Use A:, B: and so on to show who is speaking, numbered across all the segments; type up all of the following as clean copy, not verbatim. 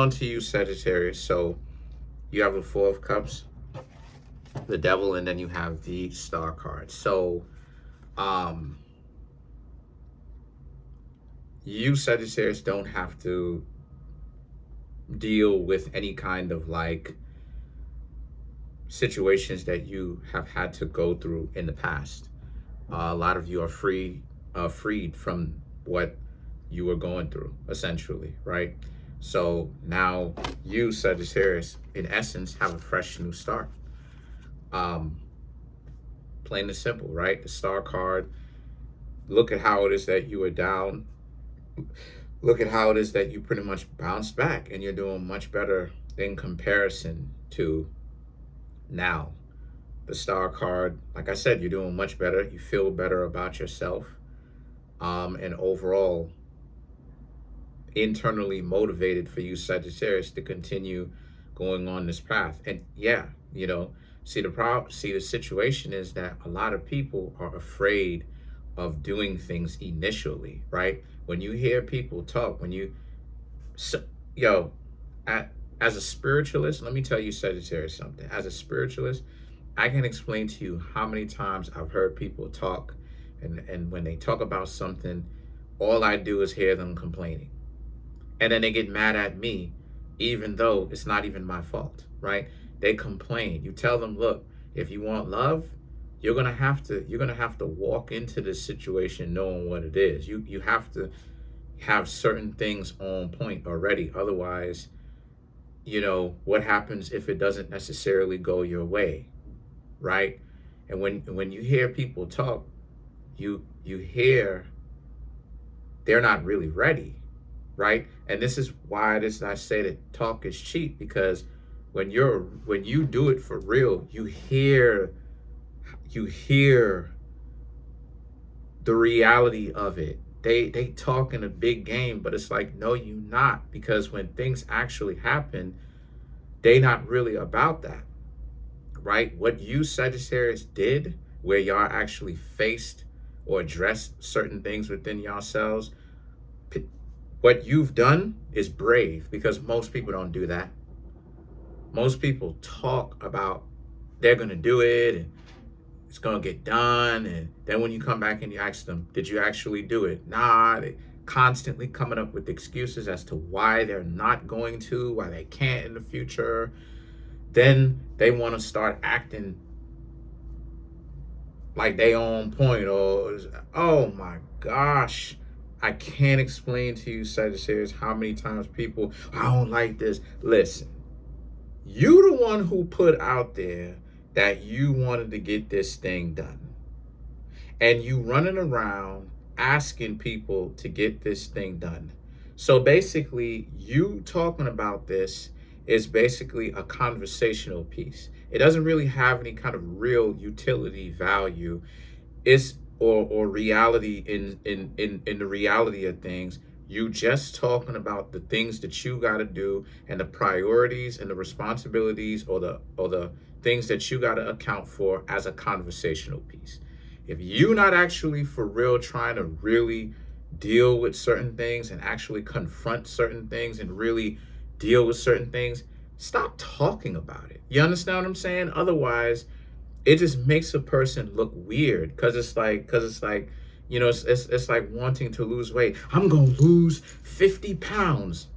A: On to you, Sagittarius. So you have the Four of Cups, the Devil, and then you have the Star card. So um you, Sagittarius, don't have to deal with any kind of like situations that you have had to go through in the past. A lot of you are freed from what you were going through, essentially, right? So now you, Sagittarius, in essence, have a fresh new start. Um, Plain and simple, right? The Star card. Look at how it is that you were down. Look at how it is that you pretty much bounced back, and you're doing much better in comparison to now. The Star card, like I said, you're doing much better. You feel better about yourself, and overall, internally motivated for you, Sagittarius, to continue going on this path. And yeah, see the situation is that a lot of people are afraid of doing things initially, right? When you hear people talk, when you so, yo at, as a spiritualist, let me tell you, Sagittarius, something. As a spiritualist, I can explain to you how many times I've heard people talk, and when they talk about something, all I do is hear them complaining. And then they get mad at me, even though it's not even my fault, right? They complain. You tell them, look, if you want love, you're gonna have to walk into this situation knowing what it is. You have to have certain things on point already. Otherwise, what happens if it doesn't necessarily go your way, right? And when you hear people talk, you hear they're not really ready, right? And this is why I say that talk is cheap, because when you do it for real, you hear the reality of it. They talk in a big game, but it's like, no, you not, because when things actually happen, they not really about that, right? What you, Sagittarius, did, where y'all actually faced or addressed certain things within yourselves, what you've done is brave, because most people don't do that. Most people talk about they're going to do it and it's going to get done. And then when you come back and you ask them, did you actually do it? Nah, they constantly coming up with excuses as to why they're not going to, why they can't in the future. Then they want to start acting like they on point, or, oh my gosh, I can't explain to you, Sagittarius, how many times people, I don't like this. Listen, you the one who put out there that you wanted to get this thing done. And you running around asking people to get this thing done. So basically, you talking about this is basically a conversational piece. It doesn't really have any kind of real utility value. It's or reality in the reality of things. You just talking about the things that you got to do, and the priorities and the responsibilities, or the things that you got to account for as a conversational piece. If you not actually for real trying to really deal with certain things and actually confront certain things and really deal with certain things, stop talking about it. You understand what I'm saying? Otherwise, it just makes a person look weird, because it's like it's like wanting to lose weight. I'm gonna lose 50 pounds,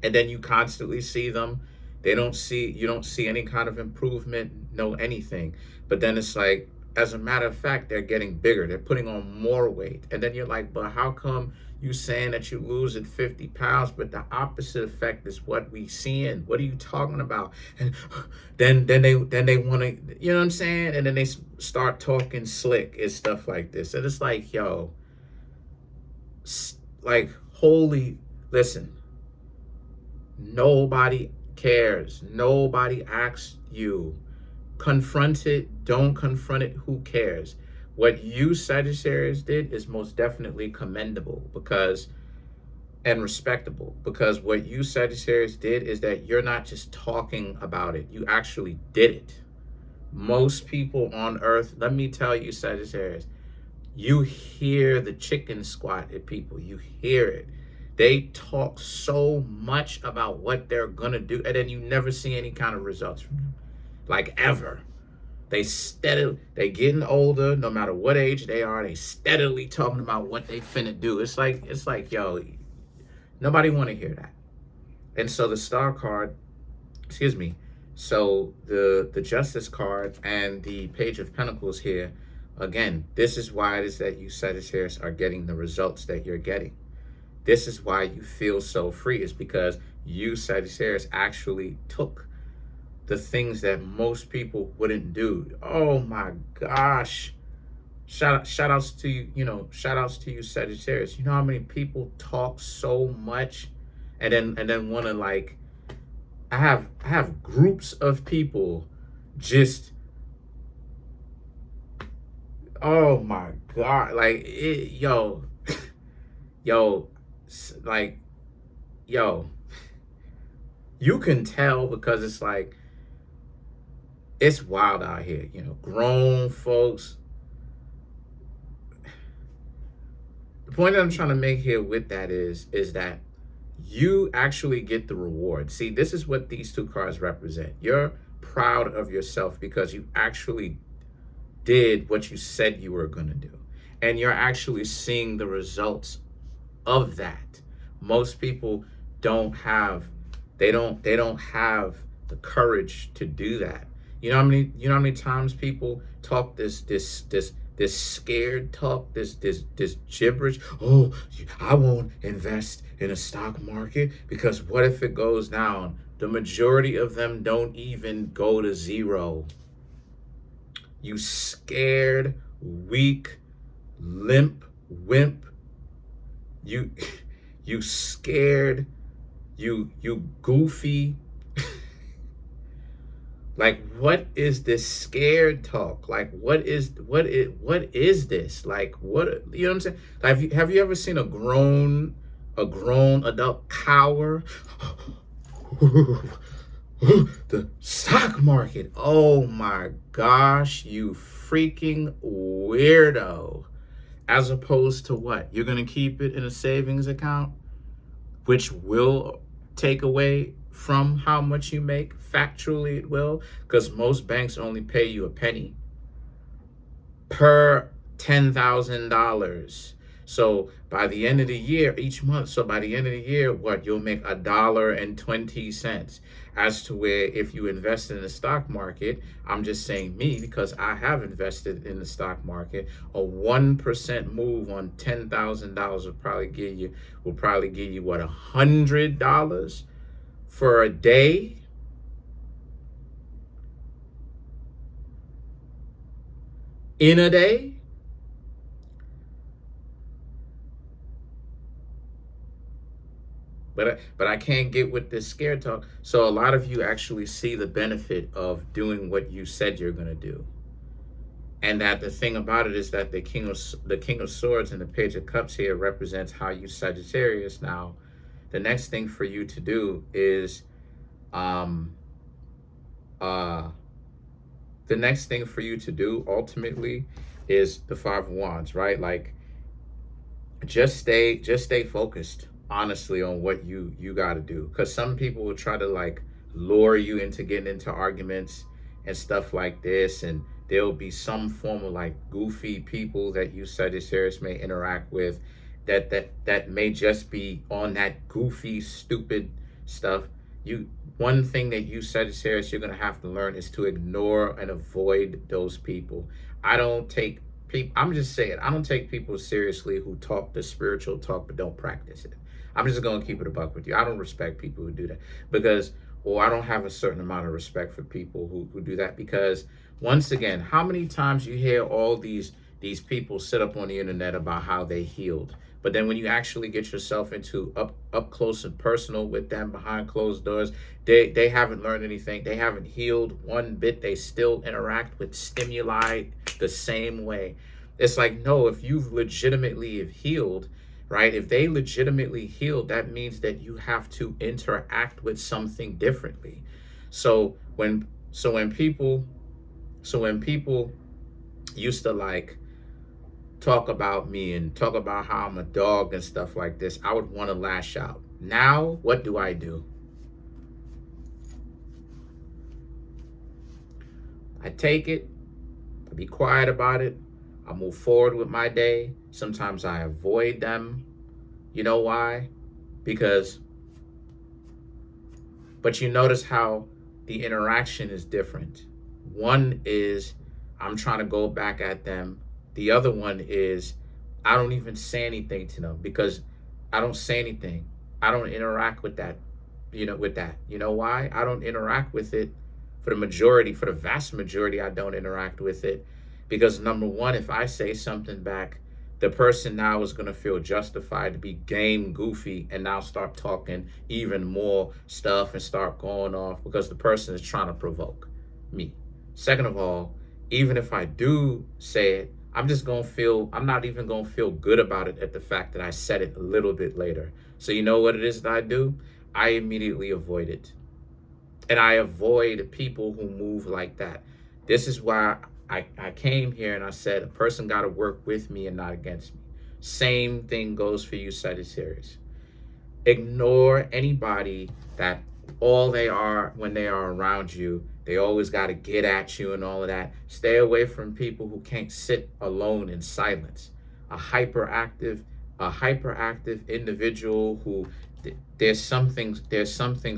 A: and then you constantly see them. You don't see any kind of improvement, no anything. But then it's like, as a matter of fact, they're getting bigger, they're putting on more weight. And then you're like, but how come you saying that you lose at 50 pounds, but the opposite effect is what we seeing? What are you talking about? And then they want to, you know what I'm saying? And then they start talking slick and stuff like this. And it's like, yo, like, holy, listen, nobody cares. Nobody asks you. Confront it, don't confront it, who cares? What you, Sagittarius, did is most definitely commendable, because and respectable, because what you, Sagittarius, did is that you're not just talking about it, you actually did it. Most people on earth, let me tell you, Sagittarius, you hear the chicken squat at people, you hear it. They talk so much about what they're gonna do, and then you never see any kind of results from them, like ever. They getting older, no matter what age they are. They steadily talking about what they finna do. It's like, yo, nobody want to hear that. And so the star card, excuse me, so the justice card and the page of pentacles here, again, this is why it is that you Sagittarius are getting the results that you're getting. This is why you feel so free, is because you Sagittarius actually took the things that most people wouldn't do. Oh my gosh. Shout outs to you, shout outs to you Sagittarius. You know how many people talk so much and then want to, like, I have groups of people just, oh my God, like yo, like, yo, you can tell because it's like, it's wild out here, grown folks. The point that I'm trying to make here with that is that you actually get the reward. See, this is what these two cards represent. You're proud of yourself because you actually did what you said you were going to do. And you're actually seeing the results of that. Most people don't have the courage to do that. You know how many times people talk this scared talk, this gibberish. Oh, I won't invest in a stock market because what if it goes down? The majority of them don't even go to zero. You scared, weak, limp, wimp. You scared, you goofy. Like, what is this scared talk? Like, what is this? Like, what, you know what I'm saying? Like, have you ever seen a grown adult cower? The stock market. Oh my gosh, you freaking weirdo. As opposed to what? You're going to keep it in a savings account, which will take away from how much you make. Factually, it will, because most banks only pay you a penny per $10,000. So by the end of the year, each month, so by the end of the year, what, you'll make $1.20. As to where if you invest in the stock market, I'm just saying me, because I have invested in the stock market, a 1% move on $10,000 will probably give you what, $100 for a day. In a day. But I can't get with this scare talk. So a lot of you actually see the benefit of doing what you said you're going to do. And that the thing about it is that the King of Swords and the Page of Cups here represents how you Sagittarius. Now, the next thing for you to do is the next thing for you to do ultimately is the Five of Wands, right? Like, just stay focused, honestly, on what you got to do, because some people will try to, like, lure you into getting into arguments and stuff like this, and there'll be some form of, like, goofy people that you Sagittarius may interact with that may just be on that goofy, stupid stuff. One thing that you Sagittarius, you're gonna have to learn is to ignore and avoid those people. I'm just saying, I don't take people seriously who talk the spiritual talk but don't practice it. I'm just gonna keep it a buck with you. I don't respect people who do that, or I don't have a certain amount of respect for people who do that, because once again, how many times you hear all these people sit up on the internet about how they healed, but then when you actually get yourself into up close and personal with them behind closed doors, they haven't learned anything. They haven't healed one bit. They still interact with stimuli the same way. It's like, no, if you've legitimately have healed, right? If they legitimately healed, that means that you have to interact with something differently. So when people used to, like, talk about me and talk about how I'm a dog and stuff like this, I would want to lash out. Now, what do? I take it, I be quiet about it, I move forward with my day. Sometimes I avoid them. You know why? Because, but you notice how the interaction is different. One is I'm trying to go back at them. The other one is I don't even say anything to them because I don't say anything. I don't interact with that, with that. You know why? I don't interact with it for the vast majority, I don't interact with it because number one, if I say something back, the person now is going to feel justified to be game goofy and now start talking even more stuff and start going off because the person is trying to provoke me. Second of all, even if I do say it, I'm not even going to feel good about it at the fact that I said it a little bit later. So you know what it is that I do? I immediately avoid it. And I avoid people who move like that. This is why I came here and I said a person got to work with me and not against me. Same thing goes for you, Sagittarius. Ignore anybody that all they are when they are around you, they always got to get at you and all of that. Stay away from people who can't sit alone in silence. A hyperactive individual who there's something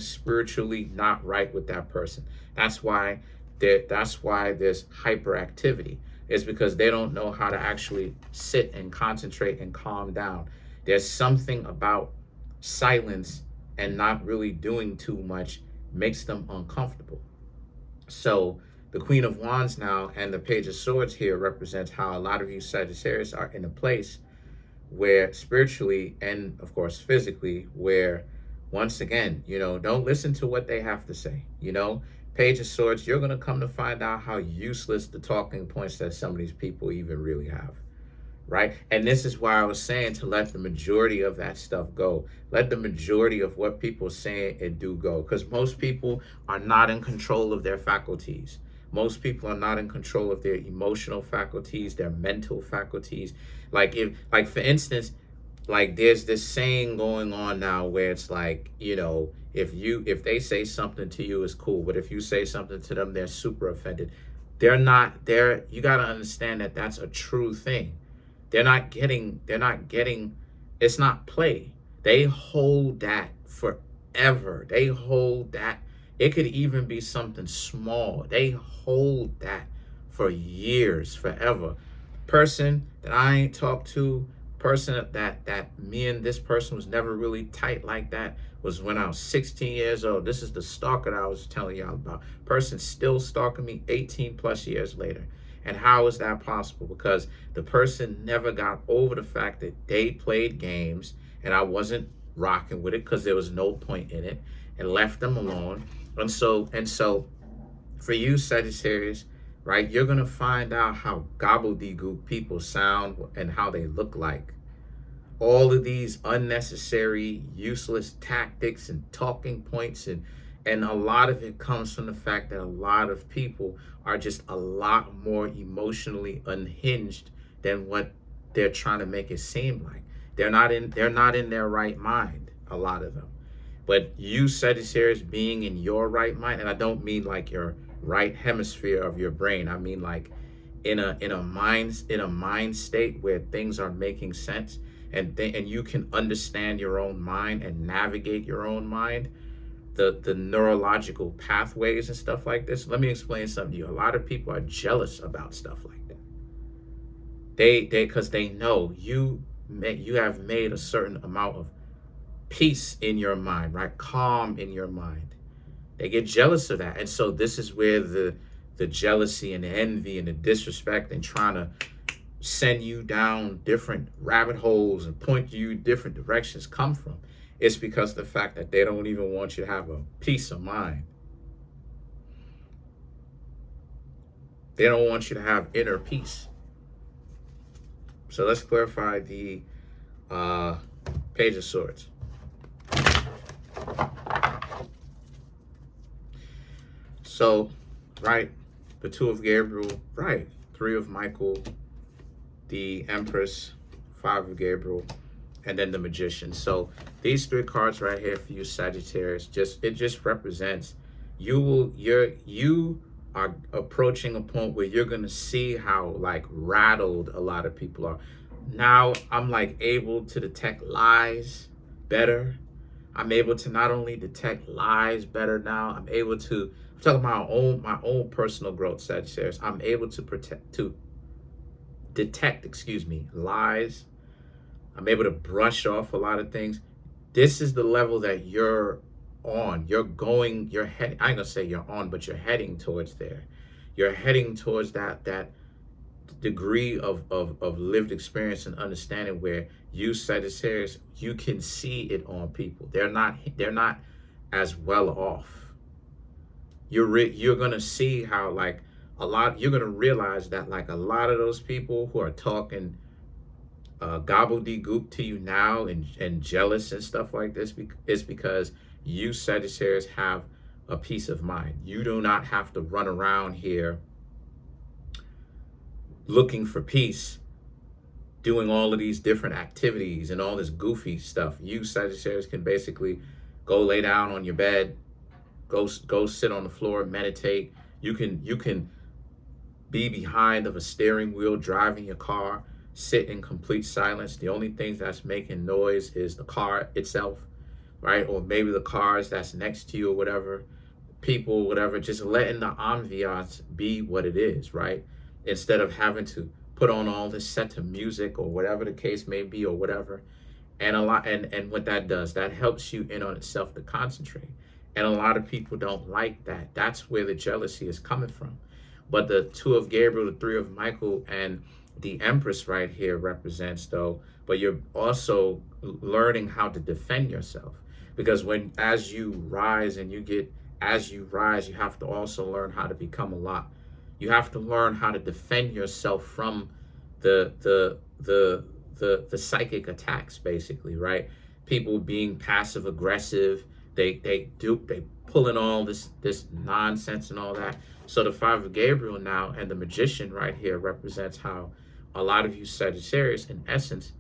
A: spiritually not right with that person. That's why there's hyperactivity. It's because they don't know how to actually sit and concentrate and calm down. There's something about silence and not really doing too much makes them uncomfortable. So the Queen of Wands now and the Page of Swords here represents how a lot of you Sagittarius are in a place where spiritually and of course physically, where once again, don't listen to what they have to say. Page of Swords, you're going to come to find out how useless the talking points that some of these people even really have. Right? And this is why I was saying to let the majority of that stuff go. Let the majority of what people are saying and do go. Because most people are not in control of their faculties. Most people are not in control of their emotional faculties, their mental faculties. Like for instance, like there's this saying going on now where it's like, if they say something to you, it's cool. But if you say something to them, they're super offended. You got to understand that that's a true thing. They're not getting, it's not play. They hold that forever. They hold that. It could even be something small. They hold that for years, forever. Person that I ain't talked to, person that me and this person was never really tight like that was when I was 16 years old. This is the stalker that I was telling y'all about. Person still stalking me 18 plus years later. And how is that possible? Because the person never got over the fact that they played games and I wasn't rocking with it because there was no point in it, and left them alone. And so for you Sagittarius, right, you're going to find out how gobbledygook people sound and how they look like. All of these unnecessary, useless tactics and talking points, and a lot of it comes from the fact that a lot of people are just a lot more emotionally unhinged than what they're trying to make it seem like. They're not in their right mind, a lot of them. But you Sagittarius being in your right mind, and I don't mean like your right hemisphere of your brain. I mean like in a mind state where things are making sense and you can understand your own mind and navigate your own mind, the neurological pathways and stuff like this. Let me explain something to you. A lot of people are jealous about stuff like that. Because they know you have made a certain amount of peace in your mind, right? Calm in your mind. They get jealous of that. And so this is where the jealousy and the envy and the disrespect and trying to send you down different rabbit holes and point you different directions come from. It's because of the fact that they don't even want you to have a peace of mind. They don't want you to have inner peace. So let's clarify the Page of Swords. So, right, the Two of Gabriel, right, Three of Michael, the Empress, Five of Gabriel, and then the Magician. So these three cards right here for you Sagittarius, it just represents you are approaching a point where you're gonna see how like rattled a lot of people are. Now I'm like able to detect lies better. I'm able to not only detect lies better now, I'm talking about my own personal growth, Sagittarius. I'm able to detect, lies. I'm able to brush off a lot of things. This is the level that you're on. You're heading, I ain't gonna say you're on, but you're heading towards there. You're heading towards that degree of lived experience and understanding where you, Sagittarius, you can see it on people. They're not as well off. You're gonna see how like you're gonna realize that like a lot of those people who are talking gobbledygook to you now and jealous and stuff like this is because you Sagittarius have a peace of mind. You do not have to run around here looking for peace, doing all of these different activities and all this goofy stuff. You Sagittarius can basically go lay down on your bed, go sit on the floor, meditate. You can be behind of a steering wheel driving your car, sit in complete silence. The only thing that's making noise is the car itself, right? Or maybe the cars that's next to you or whatever, people, whatever, just letting the ambiance be what it is, right? Instead of having to put on all this set of music or whatever the case may be or whatever. And what that does, that helps you in on itself to concentrate. And a lot of people don't like that. That's where the jealousy is coming from. But the Two of Gabriel, the Three of Michael, and the Empress right here represents though, but you're also learning how to defend yourself. Because as you rise, you have to also learn how to become a lot. You have to learn how to defend yourself from the psychic attacks, basically, right? People being passive aggressive, they pulling all this nonsense and all that. So the Five of Gabriel now and the Magician right here represents how a lot of you Sagittarius, in essence,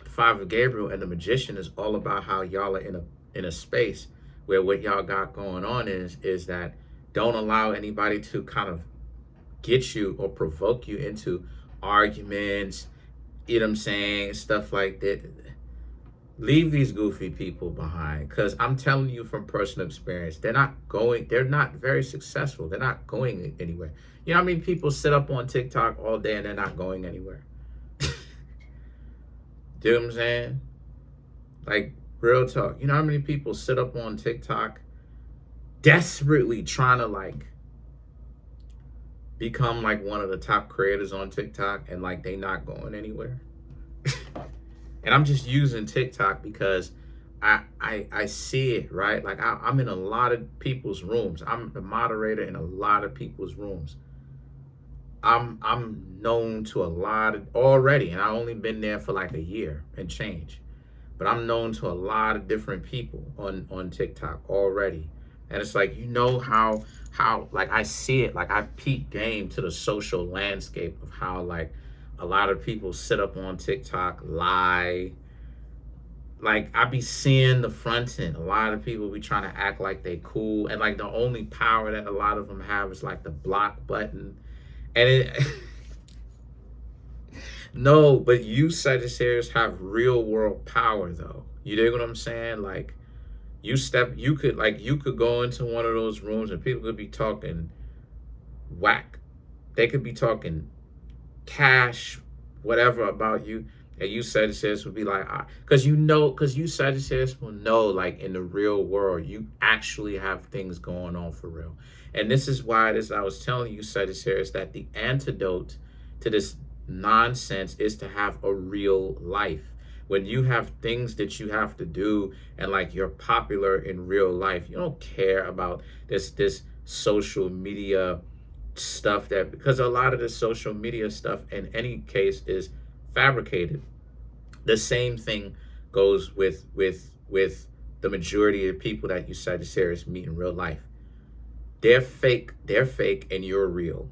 A: Five of Gabriel and the Magician is all about how y'all are in a space where what y'all got going on is that don't allow anybody to kind of get you or provoke you into arguments, you know what I'm saying, stuff like that. Leave these goofy people behind, because I'm telling you from personal experience, they're not very successful. They're not going anywhere. You know how many people sit up on TikTok all day and they're not going anywhere? Do you know what I'm saying? Like, real talk. You know how many people sit up on TikTok desperately trying to like become like one of the top creators on TikTok and like they not going anywhere? And I'm just using TikTok because I see it, right? Like I'm in a lot of people's rooms. I'm the moderator in a lot of people's rooms. I'm known to a lot of already, and I only been there for like a year and change. But I'm known to a lot of different people on TikTok already. And it's like, you know how like I see it, like I peep game to the social landscape of how like a lot of people sit up on TikTok, lie. Like I be seeing the front end. A lot of people be trying to act like they cool, and like the only power that a lot of them have is like the block button. And it no, but you Sagittarius have real world power though. You dig what I'm saying? Like you could go into one of those rooms and people could be talking whack. They could be talking cash, whatever about you, and you Sagittarius would be like, because you Sagittarius will know, like in the real world, you actually have things going on for real. And this is why I was telling you Sagittarius that the antidote to this nonsense is to have a real life. When you have things that you have to do and like you're popular in real life, you don't care about this social media stuff, that because a lot of the social media stuff in any case is fabricated. The same thing goes with the majority of people that you Sagittarius meet in real life. They're fake and you're real.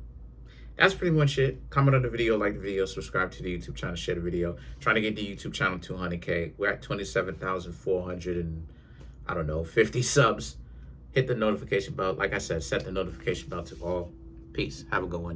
A: That's pretty much it. Comment on the video, like the video, subscribe to the YouTube channel, share the video. Trying to get the YouTube channel 200K. We're at 27,400 and I don't know, 50 subs. Hit the notification bell. Like I said, set the notification bell to all. Peace. Have a good one.